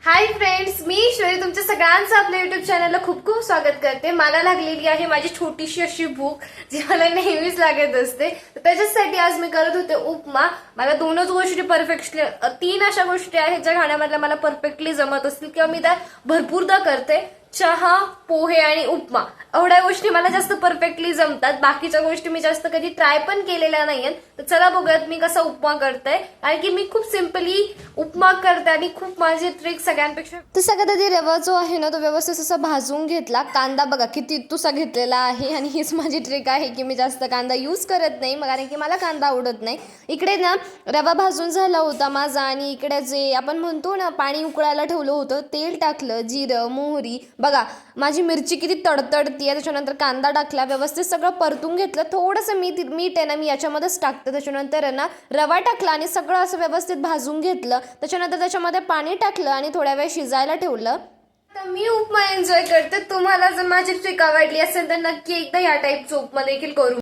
Hi friends, मी ईश्वरी तुमच्या सगळ्यांचं आपल्या युट्यूब चॅनलला खूप खूप स्वागत करते। मला लागलेली आहे माझी छोटीशी अशी भूक जी मला नेहमीच लागत असते। त्याच्यासाठी आज मी करत होते उपमा। मला दोनच गोष्टी परफेक्टली, तीन अशा गोष्टी आहेत ज्या खाण्यामधल्या मला परफेक्टली जमत असतील किंवा मी त्या भरपूरदा करते। चहा, पोहे आणि उपमा एवढ्या गोष्टी मला जास्त परफेक्टली जमतात। बाकीच्या गोष्टी मी जास्त कधी ट्राय पण केलेल्या नाहीयेत। तर चला बघूयात मी कसा उपमा करते। कारण की मी खूप सिंपली उपमा करते आणि खूप माझी ट्रिक सगळ्यांपेक्षा। तर सगळ्यात आधी रवा जो आहे ना तो व्यवस्थित असा भाजून घेतला। कांदा बघा किती तुसा घेतलेला आहे आणि हीच माझी ट्रिक आहे की मी जास्त कांदा यूज करत नाही, कारण की मला कांदा आवडत नाही। इकडे ना रवा भाजून झाला होता माझा आणि इकडे जे आपण म्हणतो ना पाणी उकळायला ठेवलं होतं, तेल टाकलं, जिरं, मोहरी, बघा माझी मिरची किती तडतडती आहे। त्याच्यानंतर कांदा टाकला, व्यवस्थित सगळं परतून घेतलं। थोडंसं मीठ आहे ना मी याच्यामध्येच टाकते। त्याच्यानंतर ना रवा टाकला आणि सगळं असं व्यवस्थित भाजून घेतलं। त्याच्यानंतर त्याच्यामध्ये पाणी टाकलं आणि थोड्या वेळ शिजायला ठेवलं। तर मी उपमा एन्जॉय करते। तुम्हाला जर माझी ट्रिक आवडली असेल तर नक्की एकदा या टाईपचा उपमा देखील करू।